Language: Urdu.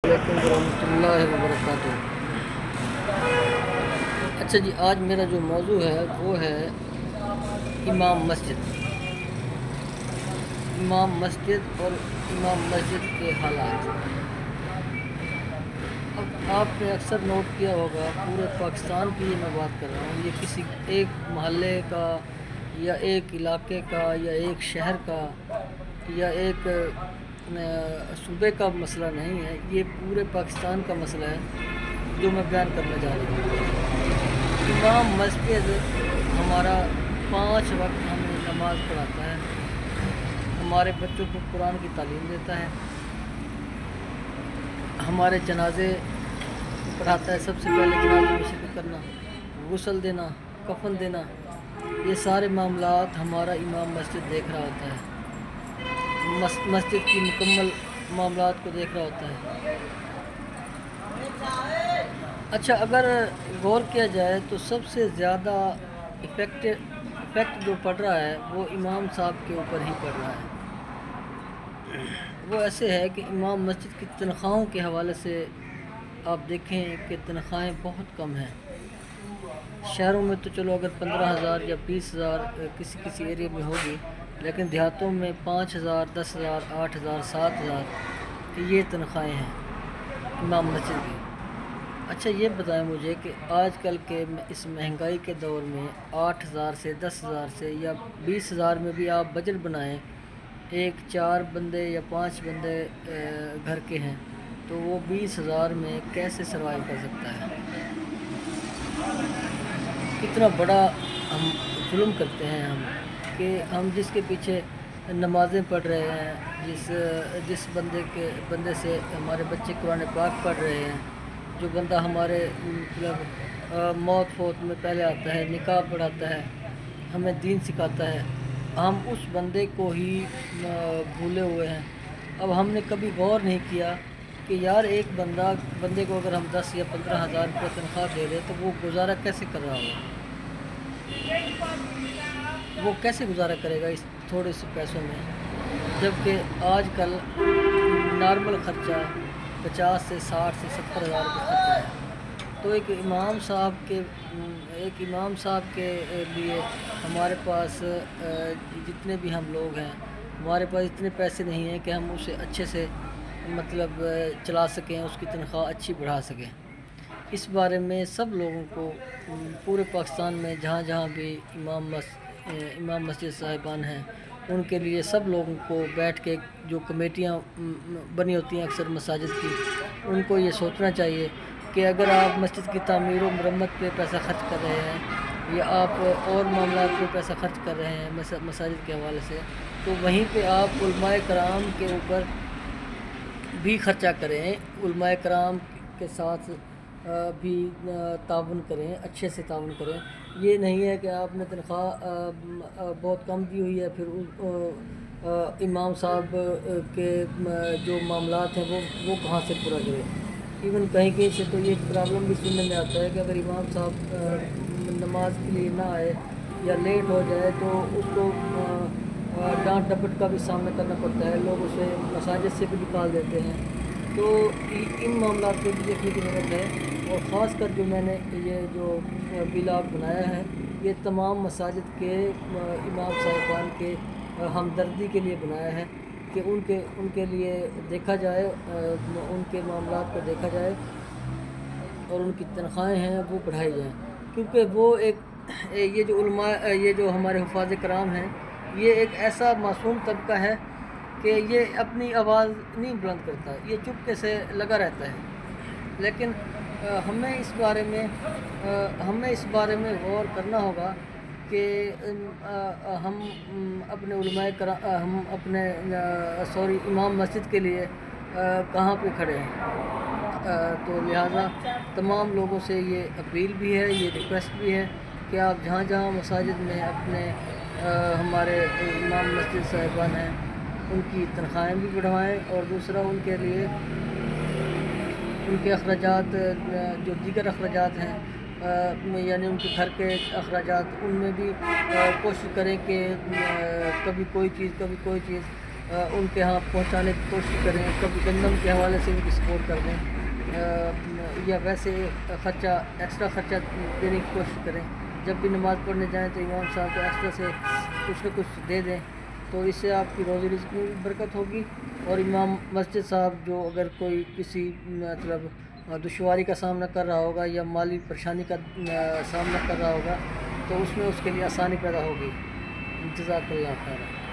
علیکم ورحمۃ اللہ وبرکاتہ۔ اچھا جی، آج میرا جو موضوع ہے وہ ہے امام مسجد اور امام مسجد کے حالات۔ اب آپ نے اکثر نوٹ کیا ہوگا، پورے پاکستان کی میں بات کر رہا ہوں، یہ کسی ایک محلے کا یا ایک علاقے کا یا ایک شہر کا یا ایک صوبے کا مسئلہ نہیں ہے، یہ پورے پاکستان کا مسئلہ ہے جو میں بیان کرنا چاہ رہا ہوں۔ امام مسجد ہمارا 5 وقت ہمیں نماز پڑھاتا ہے، ہمارے بچوں کو قرآن کی تعلیم دیتا ہے، ہمارے جنازے پڑھاتا ہے، سب سے پہلے جنازے میں شرکت کرنا، غسل دینا، کفن دینا، یہ سارے معاملات ہمارا امام مسجد دیکھ رہا ہوتا ہے، مسجد کی مکمل معاملات کو دیکھ رہا ہوتا ہے۔ اچھا، اگر غور کیا جائے تو سب سے زیادہ افیکٹ جو پڑ رہا ہے وہ امام صاحب کے اوپر ہی پڑ رہا ہے۔ وہ ایسے ہے کہ امام مسجد کی تنخواہوں کے حوالے سے آپ دیکھیں کہ تنخواہیں بہت کم ہیں۔ شہروں میں تو چلو اگر 15,000 یا 20,000 کسی ایریا میں ہوگی، لیکن دیہاتوں میں 5,000، 10,000، 8,000، 7,000 یہ تنخواہیں ہیں امام مسجد کی۔ اچھا یہ بتائیں مجھے کہ آج کل کے اس مہنگائی کے دور میں 8,000 سے 10,000 سے یا 20,000 میں بھی آپ بجٹ بنائیں، ایک 4 بندے یا 5 بندے گھر کے ہیں تو وہ 20,000 میں کیسے سروائیو کر سکتا ہے؟ کتنا بڑا ہم ظلم کرتے ہیں کہ ہم جس کے پیچھے نمازیں پڑھ رہے ہیں، جس بندے سے ہمارے بچے قرآن پاک پڑھ رہے ہیں، جو بندہ ہمارے مطلب موت فوت میں پہلے آتا ہے، نکاح پڑھاتا ہے، ہمیں دین سکھاتا ہے، ہم اس بندے کو ہی بھولے ہوئے ہیں۔ اب ہم نے کبھی غور نہیں کیا کہ یار ایک بندے کو اگر ہم 10 یا 15,000 روپے تنخواہ دے دیں تو وہ گزارا کیسے کر رہا ہوگا؟ وہ کیسے گزارا کرے گا اس تھوڑے سے پیسوں میں، جبکہ آج کل نارمل خرچہ 50 سے 60 سے 70,000 روپے خرچہ ہے۔ تو ایک امام صاحب کے لیے ہمارے پاس جتنے بھی ہم لوگ ہیں، ہمارے پاس اتنے پیسے نہیں ہیں کہ ہم اسے اچھے سے مطلب چلا سکیں، اس کی تنخواہ اچھی بڑھا سکیں۔ اس بارے میں سب لوگوں کو پورے پاکستان میں جہاں جہاں بھی امام مسجد صاحبان ہیں، ان کے لیے سب لوگوں کو بیٹھ کے جو کمیٹیاں بنی ہوتی ہیں اکثر مساجد کی، ان کو یہ سوچنا چاہیے کہ اگر آپ مسجد کی تعمیر و مرمت پہ پیسہ خرچ کر رہے ہیں یا آپ اور معاملات پہ پیسہ خرچ کر رہے ہیں مساجد کے حوالے سے، تو وہیں پہ آپ علماء کرام کے اوپر بھی خرچہ کریں، علماء کرام کے ساتھ بھی تعاون کریں، اچھے سے تعاون کریں۔ یہ نہیں ہے کہ آپ نے تنخواہ بہت کم دی ہوئی ہے، پھر امام صاحب کے جو معاملات ہیں وہ کہاں سے پورا کرے۔ ایون کہیں سے تو یہ پرابلم بھی سننے میں آتا ہے کہ اگر امام صاحب نماز کے لیے نہ آئے یا لیٹ ہو جائے تو اس کو ڈانٹ ڈپٹ کا بھی سامنا کرنا پڑتا ہے، لوگ اسے مساجد سے بھی نکال دیتے ہیں۔ تو ان معاملات کو بھی دیکھنے کی ضرورت ہے، اور خاص کر جو میں نے یہ جو ولاگ بنایا ہے یہ تمام مساجد کے امام صاحبان کے ہمدردی کے لیے بنایا ہے کہ ان کے لیے دیکھا جائے، ان کے معاملات کو دیکھا جائے اور ان کی تنخواہیں ہیں وہ بڑھائی جائیں، کیونکہ وہ یہ جو علماء، یہ جو ہمارے حفاظ کرام ہیں، یہ ایک ایسا معصوم طبقہ ہے کہ یہ اپنی آواز نہیں بلند کرتا، یہ چپکے سے لگا رہتا ہے۔ لیکن ہمیں اس بارے میں غور کرنا ہوگا کہ ہم اپنے امام مسجد کے لیے کہاں پہ کھڑے ہیں۔ تو لہٰذا تمام لوگوں سے یہ اپیل بھی ہے، یہ ریکویسٹ بھی ہے کہ آپ جہاں جہاں مساجد میں اپنے ہمارے امام مسجد صاحبان ہیں ان کی تنخواہیں بھی بڑھوائیں، اور دوسرا ان کے لیے ان کے اخراجات جو دیگر اخراجات ہیں، یعنی ان کے گھر کے اخراجات، ان میں بھی کوشش کریں کہ کبھی کوئی چیز ان کے ہاں پہنچانے کی کوشش کریں، کبھی گندم کے حوالے سے ان کی سپورٹ کر دیں، یا ویسے خرچہ ایکسٹرا خرچہ دینے کی کوشش کریں۔ جب بھی نماز پڑھنے جائیں تو امام صاحب کو ایکسٹرا سے کچھ نہ کچھ دے دیں، تو اس سے آپ کی روزی رزق میں بھی برکت ہوگی۔ اور امام مسجد صاحب جو اگر کوئی کسی مطلب دشواری کا سامنا کر رہا ہوگا یا مالی پریشانی کا سامنا کر رہا ہوگا، تو اس میں اس کے لیے آسانی پیدا ہوگی۔ جزاک اللہ خیر۔